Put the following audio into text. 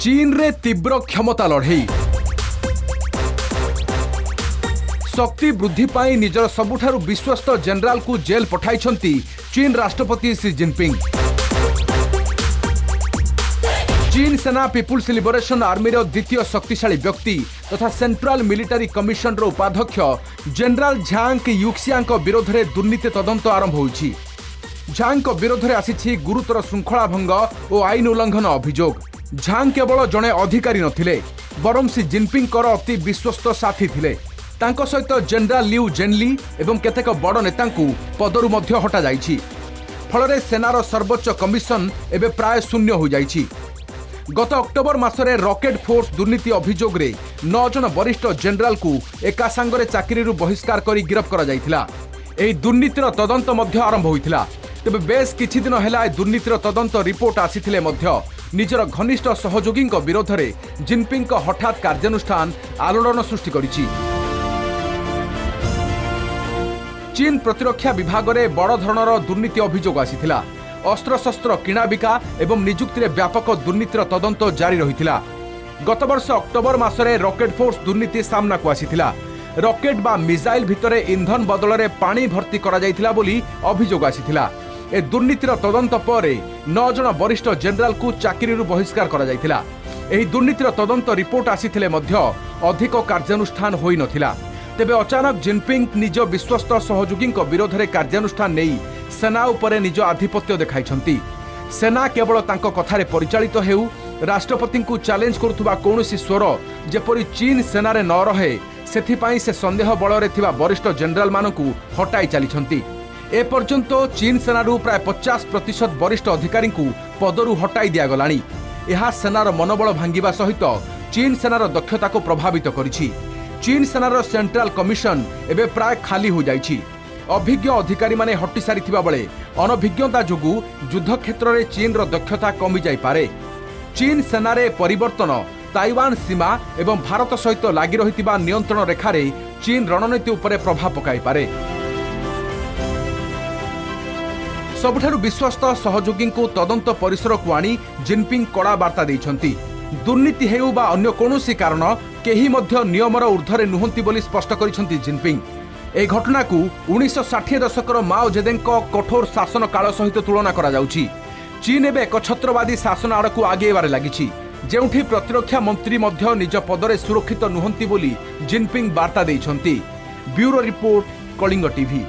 चीन रे तीव्र क्षमता लड़ई शक्ति वृद्धि पाई निजर सबुठारु विश्वस्त जनरल को जेल पठाइछंती चीन राष्ट्रपति शी जिनपिंग। चीन सेना पीपुल्स लिबरेशन आर्मी रो द्वितीय शक्तिशाली व्यक्ति तथा सेंट्रल मिलिटारी कमिशन रो उपाध्यक्ष जनरल झांग युक्सियांक विरोध में दुर्नीति तदंत आरंभ होइछि। झांग विरोध में आसी गुरुतर श्रृंखला भंग और आईन उल्लंघन अभियोग। झांग केवल जड़े अधिकारी नथिले बरं शी जिनपिंग अति विश्वस्त साथी थिले। तांको सहित जनरल लिउ जेनली एवं केतेक बड़ नेतांकु पदरु मध्य हटा जाइछि। फलरे सेनार सर्वोच्च कमिशन एबे प्राय शून्य हो जाइछि। गत अक्टोबर मासरे रॉकेट फोर्स दुर्नीति अभियोग रे 9 जन वरिष्ठ जनरल को एका सांगरे चाकरी बहिष्कार करी गिरफ करा जाइथिला। एही दुर्नीतिर तदंत मध्य आरंभ होइथिला। तेबे बेस किछि दिन हेला दुर्नीतिर तदंत रिपोर्ट आसीथिले मध्य निजर घनिष्ठ सहयोगी विरोध में जिनपिंग हठात कार्यानुष्ठान आलोड़न सृष्टि करिछि। चीन प्रतिरक्षा विभाग में बड़ धरणर दुर्नीति अभियोग आसीथिला। अस्त्रशस्त्र किणाबिका एवं नियुक्ति व्यापक दुर्नीतिर तदंत जारी रहिथिला। गत वर्ष अक्टोबर मासरे रॉकेट फोर्स दुर्नीति सामना को आसीथिला। रॉकेट बा मिसाइल भितरे इंधन बदल में पानी भर्ती करा जाइथिला बोली अभियोग आसीथिला। ए दुर्नीतिर तदंत पर 9 जन वरिष्ठ जनरल को चाकरी बहिष्कार करा जाइथिला। एही दुर्नीतिर तदंत रिपोर्ट आसीथिले मध्य अधिक कार्यानुष्ठान होई नथिला। तेबे अचानक जिनपिंग निज विश्वस्त सहयोगी विरोध में कार्यानुष्ठान नहीं सेना उपरे निज आधिपत्य देखाइछंती। सेना केवल तांको कथारे परिचालित हेउ राष्ट्रपति को चैलेंज करुवा कौनसी स्वर जेपरी चीन सेना रे न रहे सेथिपाई से संदेह बल रे थिबा वरिष्ठ जनरल मानकु हटाई चलीछंती। ए पर्यंत चीन सेनारू प्राय 50% वरिष्ठ अधिकारी को पदरू हटाई दियागलानी। यह सेनार मनोबल भांगिबा सहित चीन सेनार दक्षता को प्रभावित करिछि। चीन सेनार सेंट्रल कमिशन एबे प्राय खाली हो जाइछि। अभिज्ञ अधिकारी माने हटि सारिथिबा बेले अनभिज्ञता जोगु युद्ध क्षेत्र में चीन रो दक्षता कमी जाई पारे। चीन सेनारे परिवर्तन ताइवान सीमा एवं भारत सहित लागि रहितिबा नियंत्रण रेखारे चीन रणनीति उपरे प्रभाव पकाई पारे। सबुठारु विश्वस्त सहयोगी को तदंत परिसर को आनी जिनपिंग कड़ा वार्ता देइछंती। दुर्नीति हेउ बा अन्य कोनोसी कारण केही मध्य नियमर ऊर्ध्वरे नुहंती बोली स्पष्ट करिसंती जिनपिंग। ए घटना को 1960 दशकर माओ जेदेंक कठोर शासन काल सहित तुलना करा जाउछि। चीन एबे एक छत्रवादी शासन आड़कू आगेबारे लागिछि जेउठी प्रतिरक्षा मंत्री मध्य निज पदरे सुरक्षित नुहंती बोली जिनपिंग वार्ता देइछंती। Bureau report, Kalinga TV.